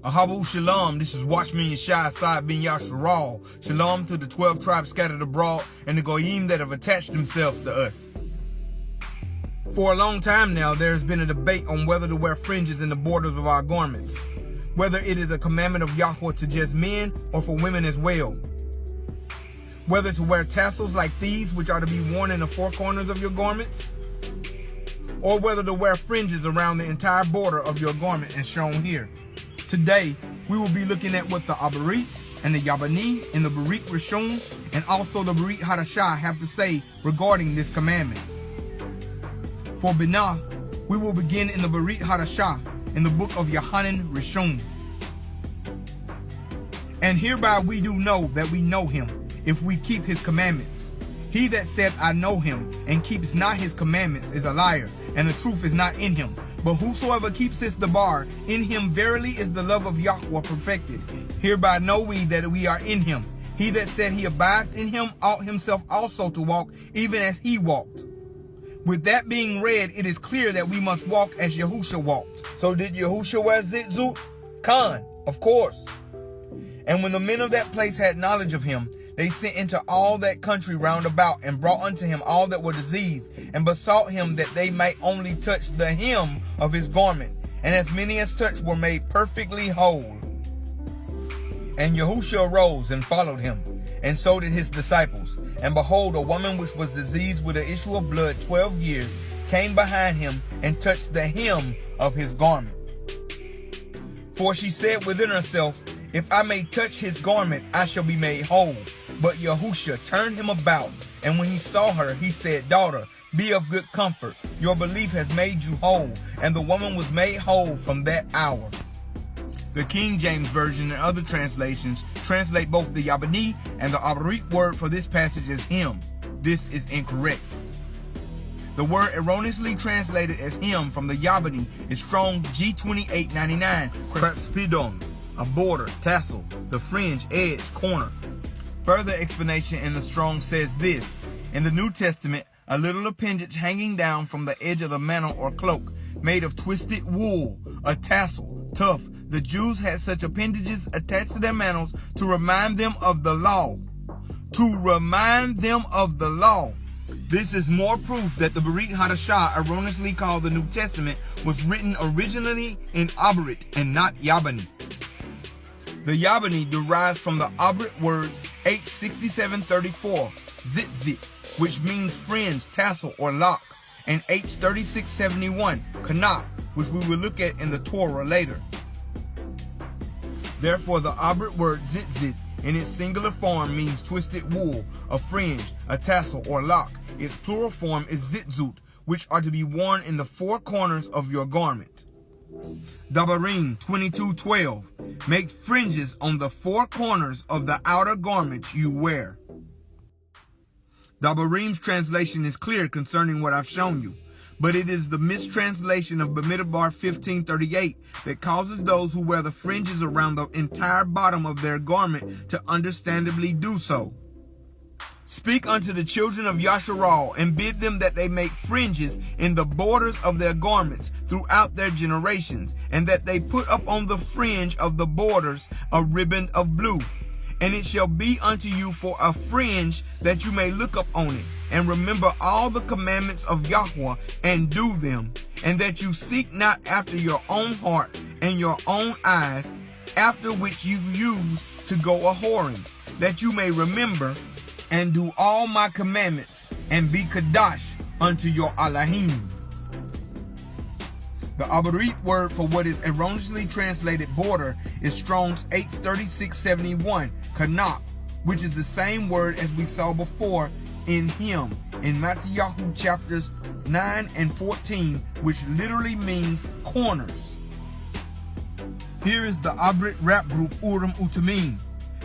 Ahabu Shalom, this is Watchman Yeshai Sa'ad bin Yasharal. Shalom to the 12 tribes scattered abroad and the Goyim that have attached themselves to us. For a long time now, there has been a debate on whether to wear fringes in the borders of our garments, whether it is a commandment of Yahweh to just men or for women as well, whether to wear tassels like these, which are to be worn in the four corners of your garments, or whether to wear fringes around the entire border of your garment as shown here. Today, we will be looking at what the Abarit and the Yabani and the Barit Rishon and also the Barit Hadashah have to say regarding this commandment. For Binah, we will begin in the Barit Hadashah in the book of Yohanan Rishon. And hereby we do know that we know him, if we keep his commandments. He that saith, I know him, and keeps not his commandments, is a liar, and the truth is not in him. But whosoever keeps his debar, in him verily is the love of Yahweh perfected. Hereby know we that we are in him. He that said he abides in him ought himself also to walk, even as he walked. With that being read, it is clear that we must walk as Yahusha walked. So did Yahusha wear tzitzit? Khan, of course. And when the men of that place had knowledge of him, they sent into all that country round about, and brought unto him all that were diseased, and besought him that they might only touch the hem of his garment. And as many as touched were made perfectly whole. And Yahusha arose and followed him, and so did his disciples. And behold, a woman which was diseased with an issue of blood 12 years came behind him, and touched the hem of his garment. For she said within herself, if I may touch his garment, I shall be made whole. But Yahusha turned him about, and when he saw her, he said, Daughter, be of good comfort. Your belief has made you whole. And the woman was made whole from that hour. The King James Version and other translations translate both the Yabani and the Abarit word for this passage as him. This is incorrect. The word erroneously translated as him from the Yabani is Strong G2899, krapspidon, a border, tassel, the fringe, edge, corner. Further explanation in the Strong says this: in the New Testament, a little appendage hanging down from the edge of the mantle or cloak, made of twisted wool, a tassel, tough. The Jews had such appendages attached to their mantles to remind them of the law. To remind them of the law. This is more proof that the Barit Hadashah, erroneously called the New Testament, was written originally in Abarit and not Yabani. The Yabani derives from the Abarit words H6734, Tzitzit, which means fringe, tassel, or lock, and H3671, Kanah, which we will look at in the Torah later. Therefore, the Abarit word Tzitzit in its singular form means twisted wool, a fringe, a tassel, or lock. Its plural form is Tzitzut, which are to be worn in the four corners of your garment. Dabarim 22:12, make fringes on the four corners of the outer garments you wear. Dabarim's translation is clear concerning what I've shown you, but it is the mistranslation of Bamidbar 15:38 that causes those who wear the fringes around the entire bottom of their garment to understandably do so. Speak unto the children of Yasharal, and bid them that they make fringes in the borders of their garments throughout their generations, and that they put up on the fringe of the borders a ribbon of blue. And it shall be unto you for a fringe, that you may look up on it, and remember all the commandments of Yahweh, and do them, and that you seek not after your own heart and your own eyes, after which you use to go a-whoring, that you may remember and do all my commandments, and be Kadash unto your Allahim. The Abarit word for what is erroneously translated border is Strong's H3671, Kanah, which is the same word as we saw before in him in Matthew chapters 9 and 14, which literally means corners. Here is the Abarit rap group Urim Utamim.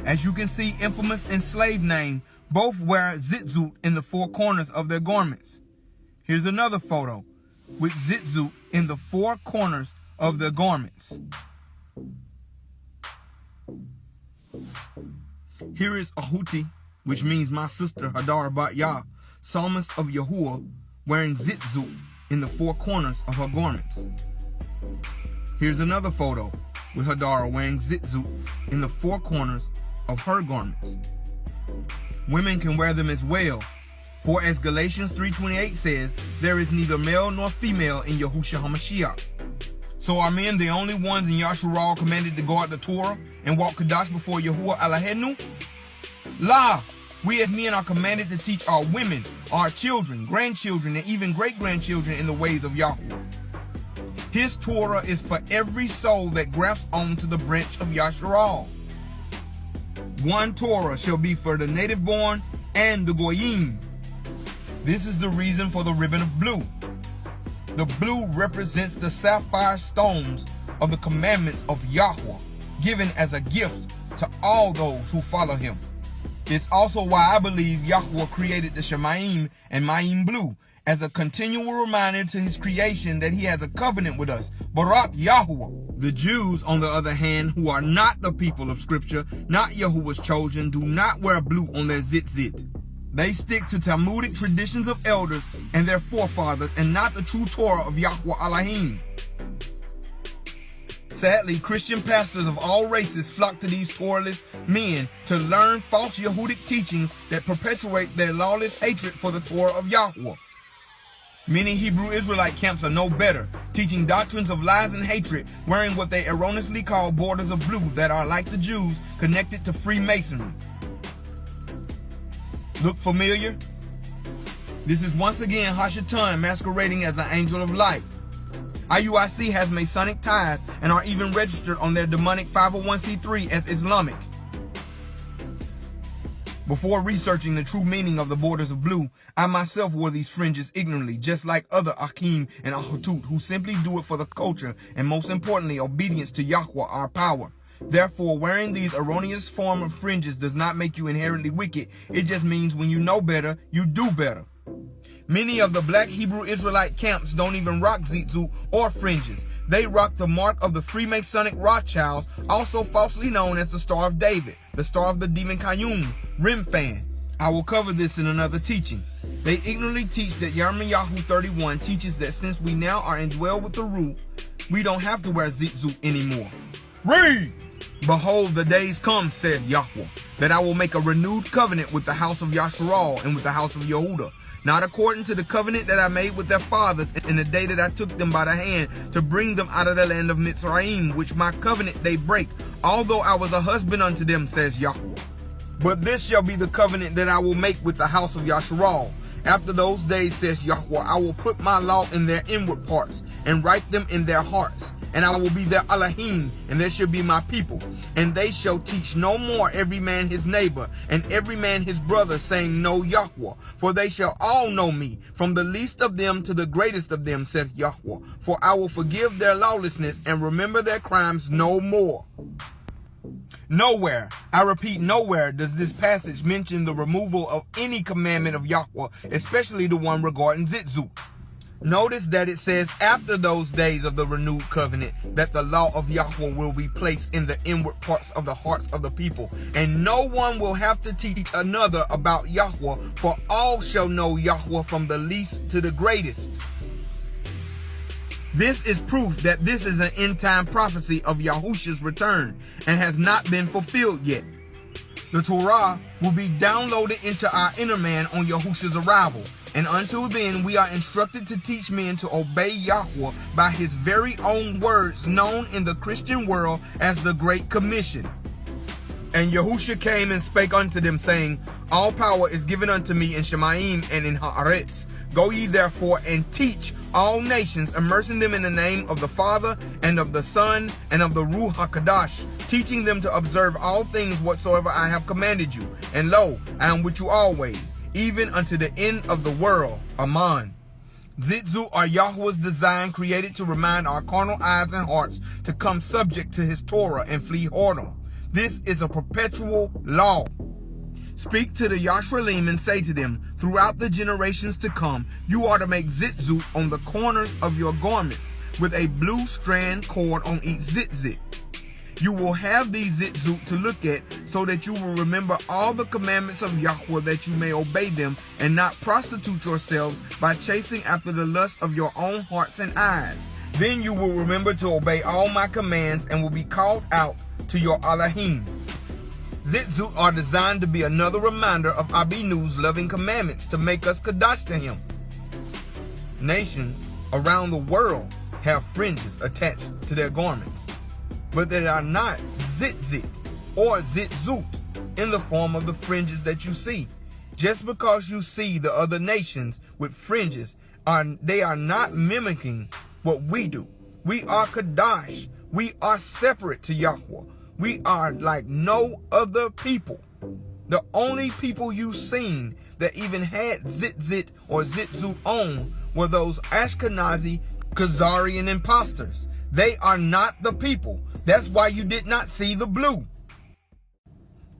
As you can see, infamous and slave name both wear tzitzit in the four corners of their garments. Here's another photo with tzitzit in the four corners of their garments. Here is Ahuti, which means my sister Hadar Bat Yah, psalmist of Yahuwah, wearing tzitzit in the four corners of her garments. Here's another photo with Hadara wearing tzitzit in the four corners of her garments. Women can wear them as well, for as Galatians 3:28 says, there is neither male nor female in Yahushua HaMashiach. So are men the only ones in Yasharal commanded to guard the Torah and walk Kadash before Yahuwah Eloheinu? La! We as men are commanded to teach our women, our children, grandchildren, and even great-grandchildren in the ways of Yahweh. His Torah is for every soul that grafts onto the branch of Yasharal. One Torah shall be for the native-born and the Goyim. This is the reason for the ribbon of blue. The blue represents the sapphire stones of the commandments of Yahweh, given as a gift to all those who follow him. It's also why I believe Yahweh created the Shemayim and Mayim blue as a continual reminder to his creation that he has a covenant with us. Barak Yahweh. The Jews, on the other hand, who are not the people of Scripture, not Yahuwah's chosen, do not wear blue on their tzitzit. They stick to Talmudic traditions of elders and their forefathers and not the true Torah of Yahweh Elohim. Sadly, Christian pastors of all races flock to these Torahless men to learn false Yehudic teachings that perpetuate their lawless hatred for the Torah of Yahweh. Many Hebrew Israelite camps are no better, teaching doctrines of lies and hatred, wearing what they erroneously call borders of blue that are, like the Jews, connected to Freemasonry. Look familiar? This is once again Hashatan masquerading as an angel of light. IUIC has Masonic ties and are even registered on their demonic 501c3 as Islamic. Before researching the true meaning of the borders of blue, I myself wore these fringes ignorantly, just like other Akim and Ahutut who simply do it for the culture and, most importantly, obedience to Yahweh, our power. Therefore, wearing these erroneous form of fringes does not make you inherently wicked. It just means when you know better, you do better. Many of the black Hebrew Israelite camps don't even rock tzitzit or fringes. They rock the mark of the Freemasonic Rothschilds, also falsely known as the Star of David, the Star of the Demon Kayum, Rimfan. I will cover this in another teaching. They ignorantly teach that Yirmiyahu 31 teaches that since we now are indwelled with the root, we don't have to wear tzitzit anymore. Read! Behold, the days come, said Yahweh, that I will make a renewed covenant with the house of Yasharal and with the house of Yehudah, not according to the covenant that I made with their fathers in the day that I took them by the hand to bring them out of the land of Mitzrayim, which my covenant they break, although I was a husband unto them, says Yahweh. But this shall be the covenant that I will make with the house of Yasharal. After those days, says Yahweh, I will put my law in their inward parts and write them in their hearts. And I will be their Elohim, and they shall be my people. And they shall teach no more every man his neighbor, and every man his brother, saying, Know Yahweh. For they shall all know me, from the least of them to the greatest of them, saith Yahweh. For I will forgive their lawlessness, and remember their crimes no more. Nowhere, I repeat, nowhere does this passage mention the removal of any commandment of Yahweh, especially the one regarding tzitzit. Notice that it says after those days of the renewed covenant that the law of Yahweh will be placed in the inward parts of the hearts of the people, and no one will have to teach another about Yahweh, for all shall know Yahweh from the least to the greatest. This is proof that this is an end-time prophecy of Yahushua's return and has not been fulfilled yet. The Torah will be downloaded into our inner man on Yahushua's arrival. And until then, we are instructed to teach men to obey Yahweh by his very own words, known in the Christian world as the Great Commission. And Yahushua came and spake unto them, saying, All power is given unto me in Shemayim and in Haaretz. Go ye therefore and teach all nations, immersing them in the name of the Father and of the Son and of the Ruach HaKadosh, teaching them to observe all things whatsoever I have commanded you. And lo, I am with you always, even unto the end of the world. Amen. Tzitzit are Yahweh's design, created to remind our carnal eyes and hearts to come subject to his Torah and flee whoredom. This is a perpetual law. Speak to the Yashralim and say to them, throughout the generations to come, you are to make tzitzit on the corners of your garments, with a blue strand cord on each tzitzit. You will have these tzitzit to look at, so that you will remember all the commandments of Yahweh, that you may obey them, and not prostitute yourselves by chasing after the lust of your own hearts and eyes. Then you will remember to obey all my commands and will be called out to your Elohim. Tzitzit are designed to be another reminder of Abinu's loving commandments to make us Kadash to him. Nations around the world have fringes attached to their garments, but they are not Tzitzit or Tzitzit in the form of the fringes that you see. Just because you see the other nations with fringes, they are not mimicking what we do. We are Kadash. We are separate to Yahweh. We are like no other people. The only people you've seen that even had Tzitzit or Tzitzit on were those Ashkenazi Khazarian imposters. They are not the people. That's why you did not see the blue.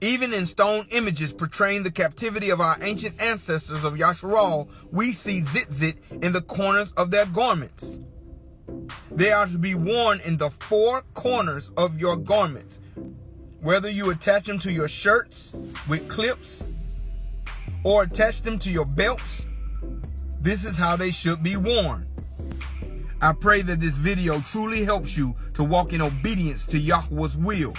Even in stone images portraying the captivity of our ancient ancestors of Yasharal, we see Tzitzit in the corners of their garments. They are to be worn in the four corners of your garments, whether you attach them to your shirts with clips or attach them to your belts. This is how they should be worn. I pray that this video truly helps you to walk in obedience to Yahweh's will.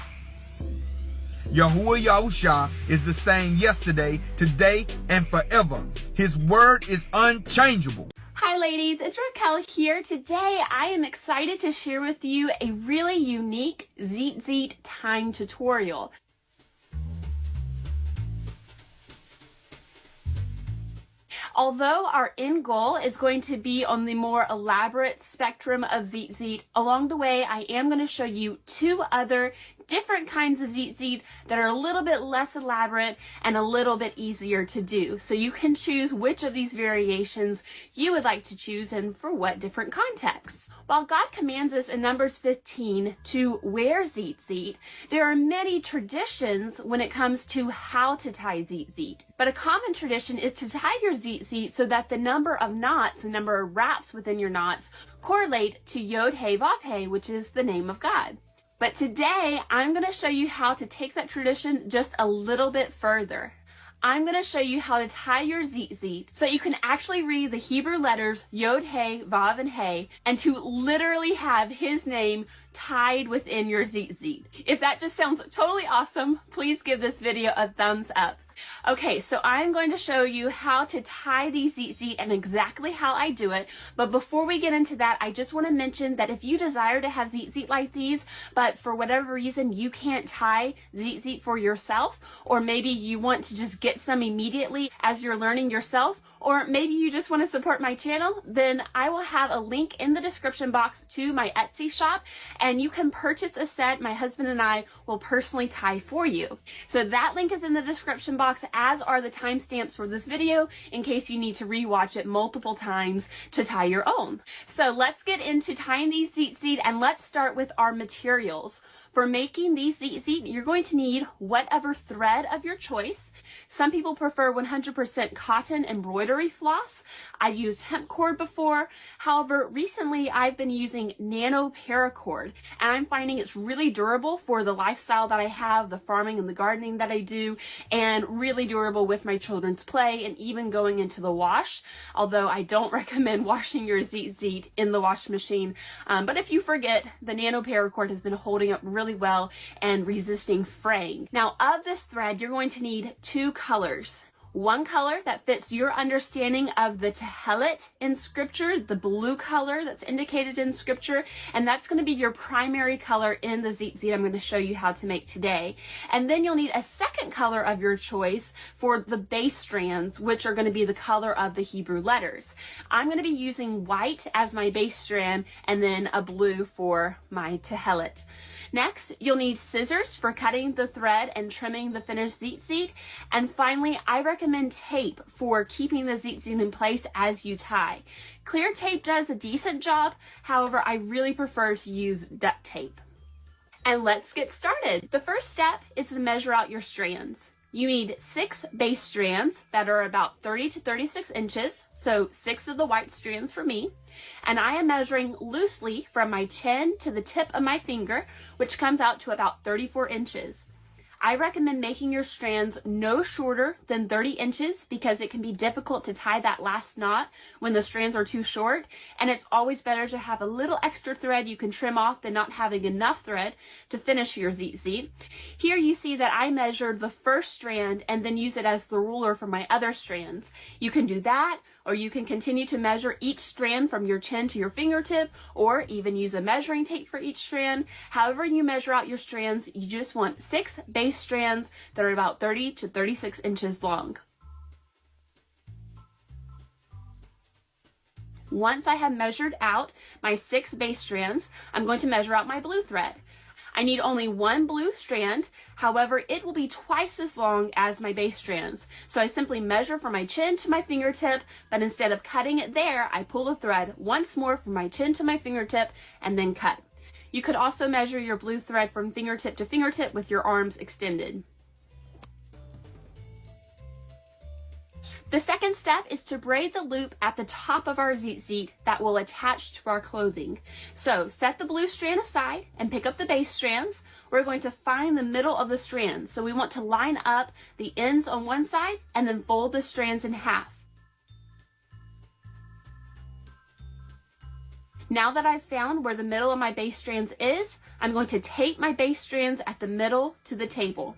Yahuwah Yahusha is the same yesterday, today, and forever. His word is unchangeable. Hi ladies, it's Raquel here. Today I am excited to share with you a really unique Tzitzit time tutorial. Although our end goal is going to be on the more elaborate spectrum of Tzitzit, along the way I am going to show you two other different kinds of Tzitzit that are a little bit less elaborate and a little bit easier to do. So you can choose which of these variations you would like to choose and for what different contexts. While God commands us in Numbers 15 to wear Tzitzit, there are many traditions when it comes to how to tie Tzitzit. But a common tradition is to tie your Tzitzit so that the number of knots, the number of wraps within your knots, correlate to Yod He Vav He, which is the name of God. But today, I'm going to show you how to take that tradition just a little bit further. I'm going to show you how to tie your Tzitzit so you can actually read the Hebrew letters Yod He, Vav, and He, and to literally have his name tied within your Tzitzit. If that just sounds totally awesome, please give this video a thumbs up. Okay, so I'm going to show you how to tie these Tzitzit and exactly how I do it. But before we get into that, I just want to mention that if you desire to have Tzitzit like these, but for whatever reason you can't tie Tzitzit for yourself, or maybe you want to just get some immediately as you're learning yourself, or maybe you just want to support my channel, then I will have a link in the description box to my Etsy shop, and you can purchase a set my husband and I will personally tie for you. So that link is in the description box, as are the timestamps for this video in case you need to rewatch it multiple times to tie your own. So let's get into tying these Tzitzit, and let's start with our materials. For making these Tzitzit, you're going to need whatever thread of your choice. Some people prefer 100% cotton embroidery floss. I've used hemp cord before. However, recently I've been using nano paracord, and I'm finding it's really durable for the lifestyle that I have, the farming and the gardening that I do, and really durable with my children's play and even going into the wash. Although I don't recommend washing your Tzitzit in the wash machine. But if you forget, the nano paracord has been holding up really well and resisting fraying. Now, of this thread, you're going to need two colors. One color that fits your understanding of the Tehelet in scripture, the blue color that's indicated in scripture, and that's going to be your primary color in the Tzitzit I'm going to show you how to make today. And then you'll need a second color of your choice for the base strands, which are going to be the color of the Hebrew letters. I'm going to be using white as my base strand and then a blue for my Tehelet. Next, you'll need scissors for cutting the thread and trimming the finished Tzitzit. And finally, I recommend tape for keeping the Tzitzit in place as you tie. Clear tape does a decent job. However, I really prefer to use duct tape. And let's get started. The first step is to measure out your strands. You need 6 base strands that are about 30 to 36 inches, so 6 of the white strands for me. And I am measuring loosely from my chin to the tip of my finger, which comes out to about 34 inches. I recommend making your strands no shorter than 30 inches because it can be difficult to tie that last knot when the strands are too short, and it's always better to have a little extra thread you can trim off than not having enough thread to finish your tzitzit. Here you see that I measured the first strand and then use it as the ruler for my other strands. You can do that, or you can continue to measure each strand from your chin to your fingertip, or even use a measuring tape for each strand. However you measure out your strands, you just want 6 base strands that are about 30 to 36 inches long. Once I have measured out my 6 base strands, I'm going to measure out my blue thread. I need only 1 blue strand, however, it will be twice as long as my base strands. So I simply measure from my chin to my fingertip, but instead of cutting it there, I pull the thread once more from my chin to my fingertip and then cut. You could also measure your blue thread from fingertip to fingertip with your arms extended. The second step is to braid the loop at the top of our tzitzit that will attach to our clothing. So set the blue strand aside and pick up the base strands. We're going to find the middle of the strands. So we want to line up the ends on one side and then fold the strands in half. Now that I've found where the middle of my base strands is, I'm going to tape my base strands at the middle to the table.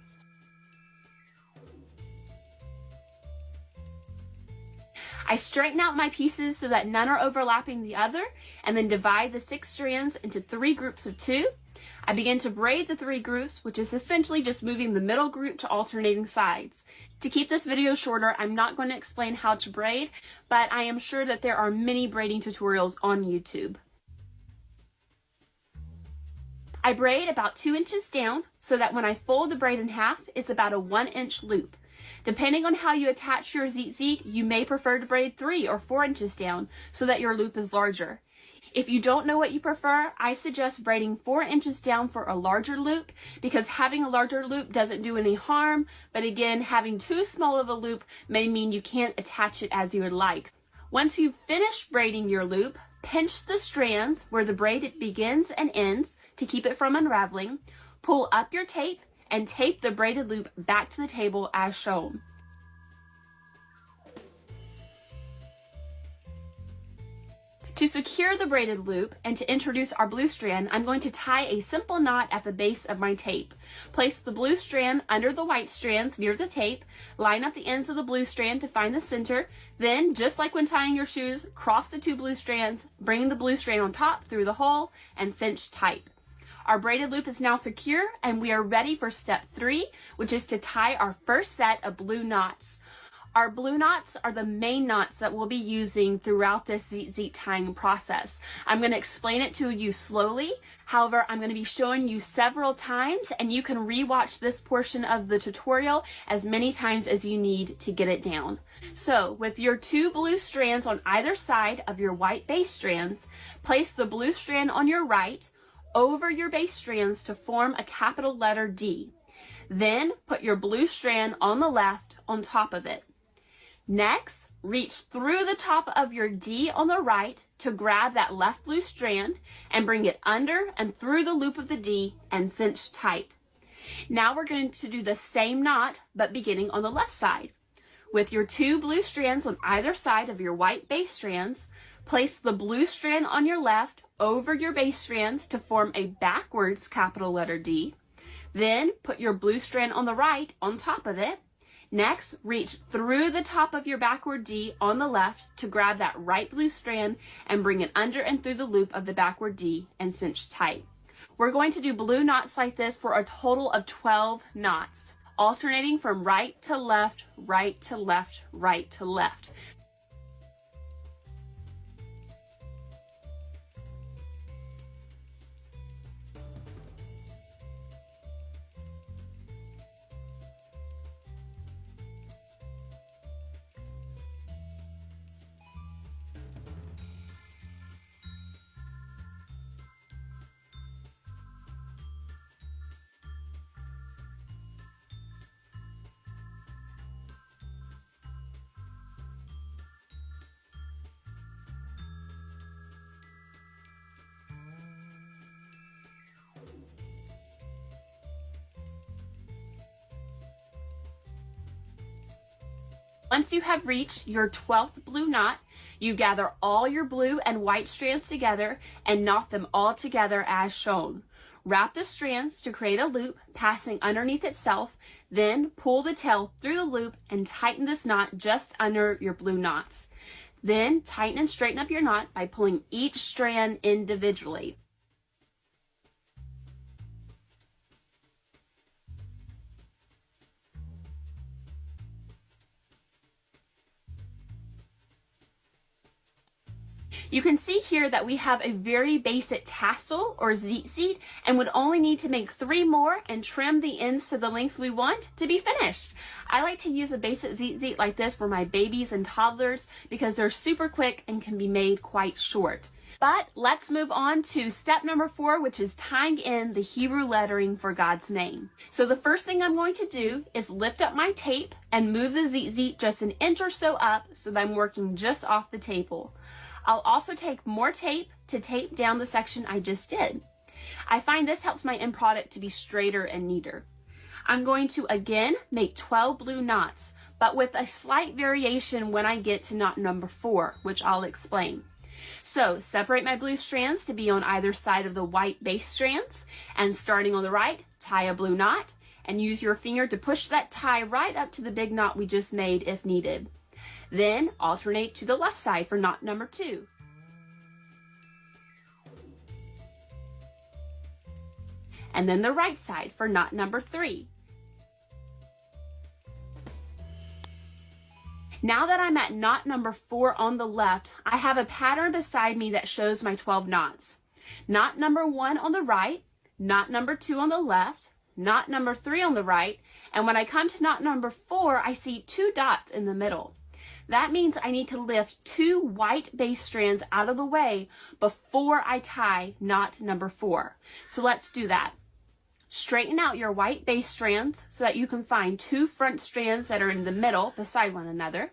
I straighten out my pieces so that none are overlapping the other, and then divide the 6 strands into 3 groups of 2. I begin to braid the 3 groups, which is essentially just moving the middle group to alternating sides. To keep this video shorter, I'm not going to explain how to braid, but I am sure that there are many braiding tutorials on YouTube. I braid about 2 inches down so that when I fold the braid in half, it's about a 1-inch loop. Depending on how you attach your tzitzit, you may prefer to braid 3 or 4 inches down so that your loop is larger. If you don't know what you prefer, I suggest braiding 4 inches down for a larger loop because having a larger loop doesn't do any harm, but again, having too small of a loop may mean you can't attach it as you would like. Once you've finished braiding your loop, pinch the strands where the braid begins and ends to keep it from unraveling, pull up your tape, and tape the braided loop back to the table as shown. To secure the braided loop and to introduce our blue strand, I'm going to tie a simple knot at the base of my tape. Place the blue strand under the white strands near the tape, line up the ends of the blue strand to find the center, then, just like when tying your shoes, cross the 2 blue strands, bring the blue strand on top through the hole, and cinch tight. Our braided loop is now secure and we are ready for step 3, which is to tie our first set of blue knots. Our blue knots are the main knots that we'll be using throughout this tzitzit tying process. I'm going to explain it to you slowly. However, I'm going to be showing you several times and you can rewatch this portion of the tutorial as many times as you need to get it down. So with your 2 blue strands on either side of your white base strands, place the blue strand on your right over your base strands to form a capital letter D. Then put your blue strand on the left on top of it. Next, reach through the top of your D on the right to grab that left blue strand and bring it under and through the loop of the D and cinch tight. Now we're going to do the same knot but beginning on the left side. With your 2 blue strands on either side of your white base strands, place the blue strand on your left over your base strands to form a backwards capital letter D. Then put your blue strand on the right on top of it. Next, reach through the top of your backward D on the left to grab that right blue strand and bring it under and through the loop of the backward D and cinch tight. We're going to do blue knots like this for a total of 12 knots, alternating from right to left, right to left, right to left. Once you have reached your 12th blue knot, you gather all your blue and white strands together and knot them all together as shown. Wrap the strands to create a loop passing underneath itself, then pull the tail through the loop and tighten this knot just under your blue knots. Then tighten and straighten up your knot by pulling each strand individually. You can see here that we have a very basic tassel or tzitzit and would only need to make 3 more and trim the ends to the length we want to be finished. I like to use a basic tzitzit like this for my babies and toddlers because they're super quick and can be made quite short. But let's move on to step number 4, which is tying in the Hebrew lettering for God's name. So the first thing I'm going to do is lift up my tape and move the tzitzit just an inch or so up so that I'm working just off the table. I'll also take more tape to tape down the section I just did. I find this helps my end product to be straighter and neater. I'm going to again make 12 blue knots, but with a slight variation when I get to knot number 4, which I'll explain. So separate my blue strands to be on either side of the white base strands, and starting on the right, tie a blue knot, and use your finger to push that tie right up to the big knot we just made if needed. Then alternate to the left side for knot number 2. And then the right side for knot number 3. Now that I'm at knot number 4 on the left, I have a pattern beside me that shows my 12 knots. Knot number 1 on the right, knot number 2 on the left, knot number 3 on the right, and when I come to knot number 4, I see 2 dots in the middle. That means I need to lift 2 white base strands out of the way before I tie knot number 4. So let's do that. Straighten out your white base strands so that you can find 2 front strands that are in the middle beside one another.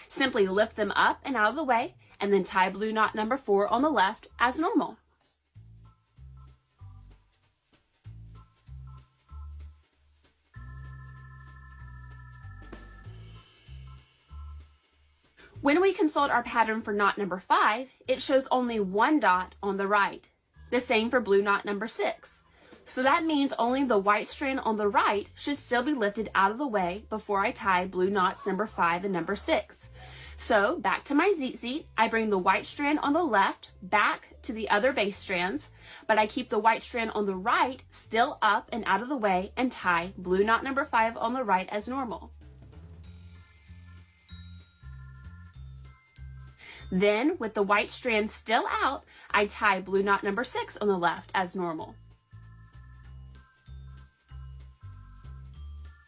Simply lift them up and out of the way and then tie blue knot number 4 on the left as normal. When we consult our pattern for knot number 5, it shows only 1 dot on the right. The same for blue knot number 6. So that means only the white strand on the right should still be lifted out of the way before I tie blue knots number 5 and number 6. So back to my tzitzit, I bring the white strand on the left back to the other base strands, but I keep the white strand on the right still up and out of the way and tie blue knot number 5 on the right as normal. Then, with the white strand still out, I tie blue knot number 6 on the left as normal.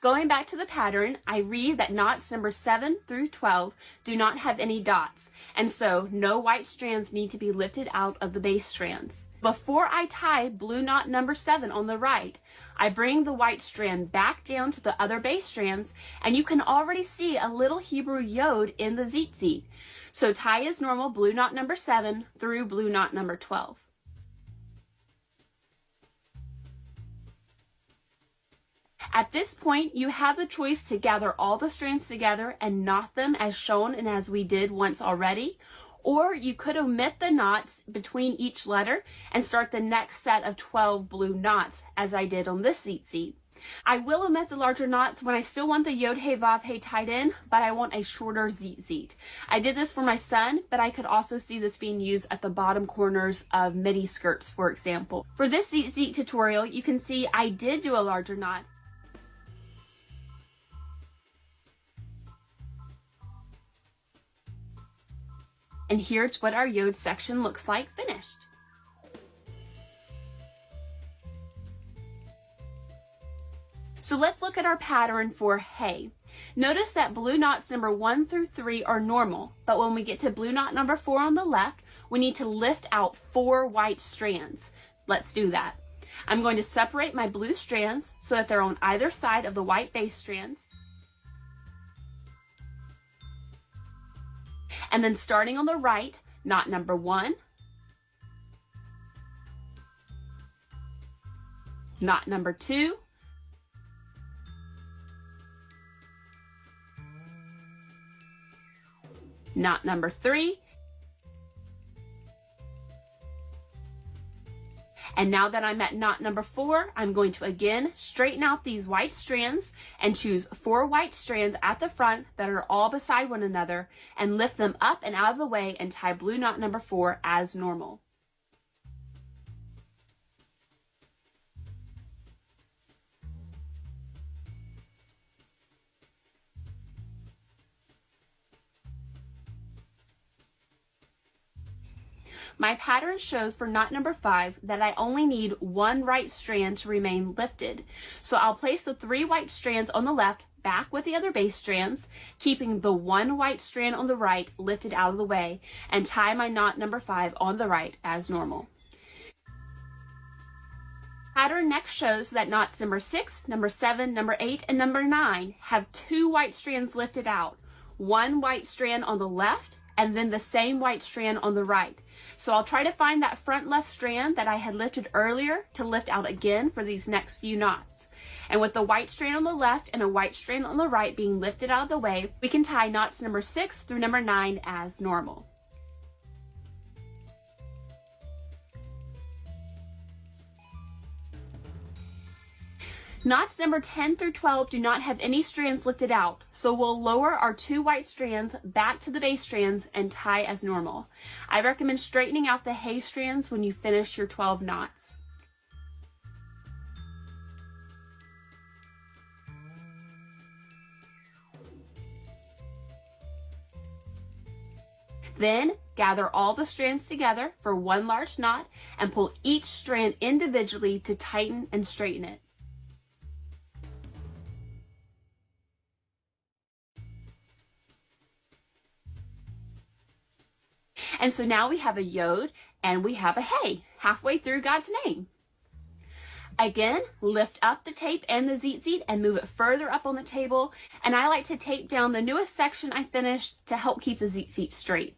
Going back to the pattern, I read that knots number 7 through 12 do not have any dots, and so no white strands need to be lifted out of the base strands. Before I tie blue knot number 7 on the right, I bring the white strand back down to the other base strands, and you can already see a little Hebrew yod in the tzitzit. So tie as normal blue knot number 7 through blue knot number 12. At this point, you have the choice to gather all the strands together and knot them as shown and as we did once already, or you could omit the knots between each letter and start the next set of 12 blue knots as I did on this tzitzit. I will omit the larger knots when I still want the Yod He Vav He tied in, but I want a shorter tzitzit. I did this for my son, but I could also see this being used at the bottom corners of midi skirts, for example. For this tzitzit tutorial, you can see I did do a larger knot. And here's what our yod section looks like finished. So let's look at our pattern for hay. Notice that blue knots number 1 through 3 are normal, but when we get to blue knot number 4 on the left, we need to lift out 4 white strands. Let's do that. I'm going to separate my blue strands so that they're on either side of the white base strands. And then starting on the right, knot number 1, knot number 2, knot number 3. And now that I'm at knot number 4, I'm going to again straighten out these white strands and choose 4 white strands at the front that are all beside one another and lift them up and out of the way and tie blue knot number 4 as normal. My pattern shows for knot number 5 that I only need 1 right strand to remain lifted. So I'll place the 3 white strands on the left back with the other base strands, keeping the 1 white strand on the right lifted out of the way, and tie my knot number 5 on the right as normal. Pattern next shows that knots number 6, number 7, number 8, and number 9 have 2 white strands lifted out, 1 white strand on the left, and then the same white strand on the right. So I'll try to find that front left strand that I had lifted earlier to lift out again for these next few knots. And with the white strand on the left and a white strand on the right being lifted out of the way, we can tie knots number 6 through number 9 as normal. Knots number 10 through 12 do not have any strands lifted out, so we'll lower our 2 white strands back to the base strands and tie as normal. I recommend straightening out the hay strands when you finish your 12 knots. Then gather all the strands together for 1 large knot and pull each strand individually to tighten and straighten it. And so now we have a yod and we have a hey, halfway through God's name. Again, lift up the tape and the tzitzit and move it further up on the table. And I like to tape down the newest section I finished to help keep the tzitzit straight.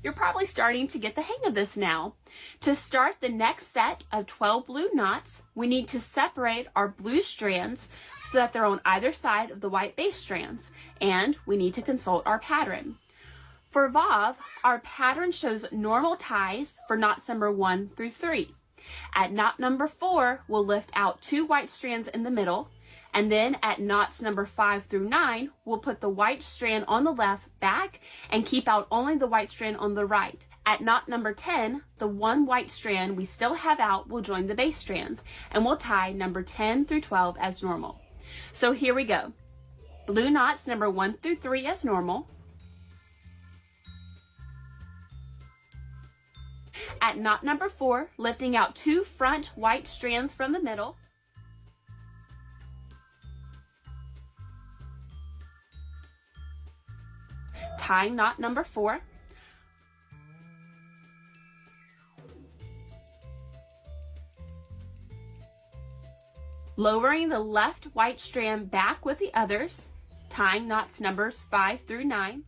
You're probably starting to get the hang of this now. To start the next set of 12 blue knots, we need to separate our blue strands so that they're on either side of the white base strands, and we need to consult our pattern. For Vav, our pattern shows normal ties for knots number 1 through 3. At knot number 4, we'll lift out 2 white strands in the middle, and then at knots number 5 through 9, we'll put the white strand on the left back and keep out only the white strand on the right. At knot number 10, the 1 white strand we still have out will join the base strands, and we'll tie number 10 through 12 as normal. So here we go. Blue knots number 1 through 3 as normal. At knot number 4, lifting out 2 front white strands from the middle. Tying knot number 4. Lowering the left white strand back with the others, tying knots numbers 5 through 9.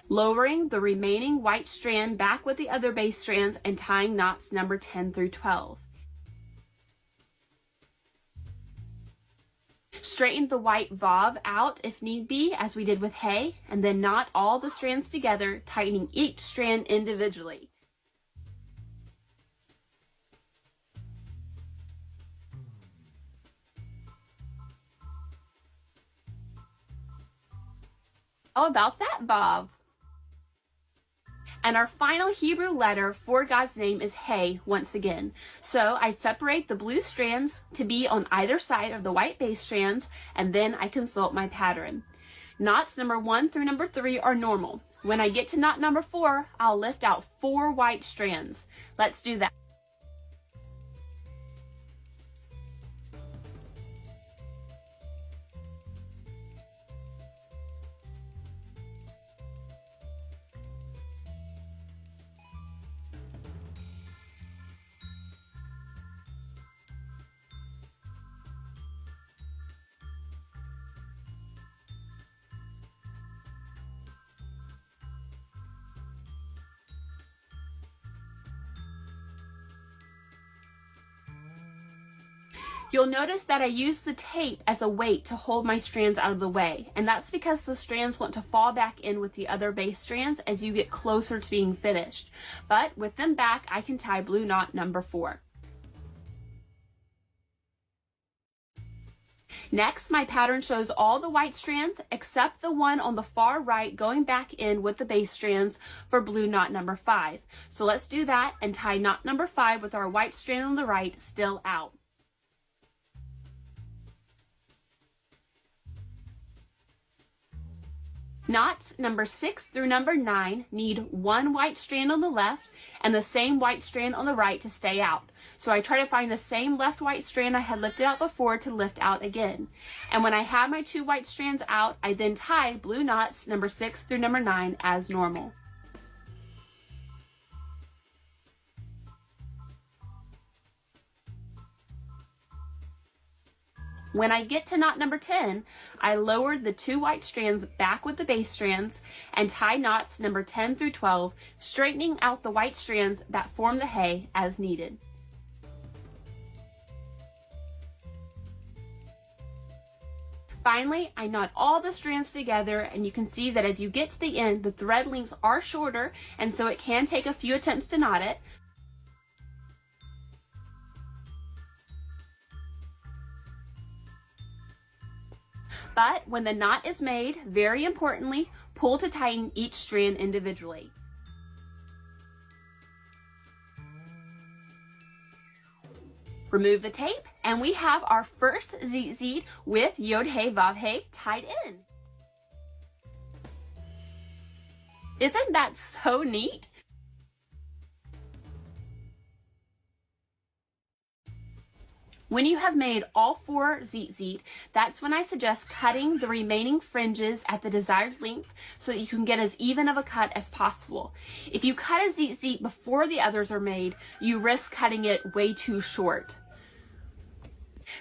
Lowering the remaining white strand back with the other base strands and tying knots number 10 through 12. Straighten the white vav out if need be, as we did with hay, and then knot all the strands together, tightening each strand individually. How about that, vav? And our final Hebrew letter for God's name is Hey once again. So I separate the blue strands to be on either side of the white base strands, and then I consult my pattern. Knots number 1 through number 3 are normal. When I get to knot number 4, I'll lift out 4 white strands. Let's do that. You'll notice that I use the tape as a weight to hold my strands out of the way, and that's because the strands want to fall back in with the other base strands as you get closer to being finished. But with them back, I can tie blue knot number 4. Next, my pattern shows all the white strands except the one on the far right going back in with the base strands for blue knot number 5. So let's do that and tie knot number 5 with our white strand on the right still out. Knots number 6 through number 9 need one white strand on the left and the same white strand on the right to stay out. So I try to find the same left white strand I had lifted out before to lift out again. And when I have my 2 white strands out, I then tie blue knots number 6 through number 9 as normal. When I get to knot number 10, I lowered the 2 white strands back with the base strands and tie knots number 10 through 12, straightening out the white strands that form the hay as needed. Finally, I knot all the strands together, and you can see that as you get to the end, the thread lengths are shorter, and so it can take a few attempts to knot it. But when the knot is made, very importantly, pull to tighten each strand individually. Remove the tape, and we have our first Tzitzit with Yod Hey Vav Hey tied in. Isn't that so neat? When you have made all 4 Tzitzit, that's when I suggest cutting the remaining fringes at the desired length so that you can get as even of a cut as possible. If you cut a Tzitzit before the others are made, you risk cutting it way too short.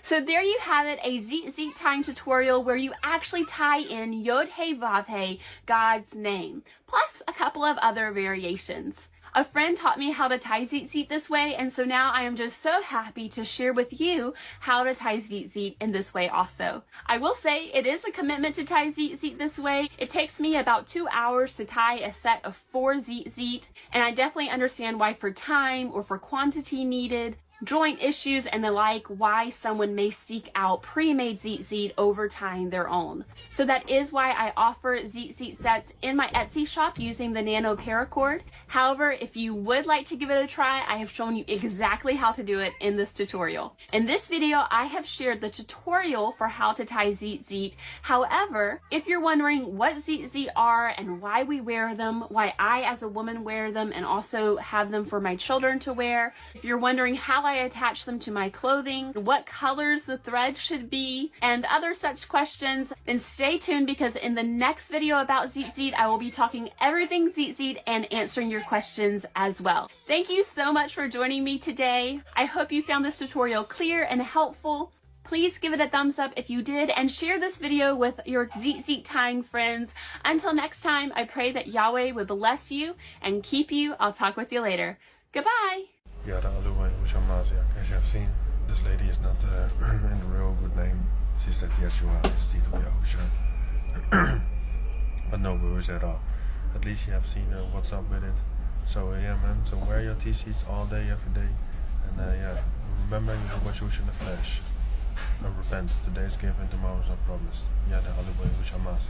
So there you have it, a Tzitzit tying tutorial where you actually tie in Yod Hey Vav Hey, God's name, plus a couple of other variations. A friend taught me how to tie Tzitzit this way, and so now I am just so happy to share with you how to tie Tzitzit in this way also. I will say it is a commitment to tie Tzitzit this way. It takes me about 2 hours to tie a set of 4 Tzitzit, and I definitely understand why for time or for quantity needed, joint issues and the like, why someone may seek out pre-made Tzitzit over tying their own. So that is why I offer Tzitzit sets in my Etsy shop using the nano paracord. However, if you would like to give it a try, I have shown you exactly how to do it in this tutorial. In this video, I have shared the tutorial for how to tie Tzitzit. However, if you're wondering what Tzitzit are and why we wear them, why I as a woman wear them and also have them for my children to wear, if you're wondering how I attach them to my clothing, what colors the thread should be, and other such questions, then stay tuned because in the next video about Tzitzit, I will be talking everything Tzitzit and answering your questions as well. Thank you so much for joining me today. I hope you found this tutorial clear and helpful. Please give it a thumbs up if you did and share this video with your Tzitzit tying friends. Until next time, I pray that Yahweh would bless you and keep you. I'll talk with you later. Goodbye. Yeah, the other way, which I'm As you have seen, this lady is not in the real good name. She said, yes, you are. It's Tito, sure. But no worries at all. At least you have seen what's up with it. So yeah, man, so wear your Tzitzit all day, every day. And yeah, remember you don't wash in the flesh. And repent. Today's given, tomorrow's not promised. Yeah, the other way, which I'm As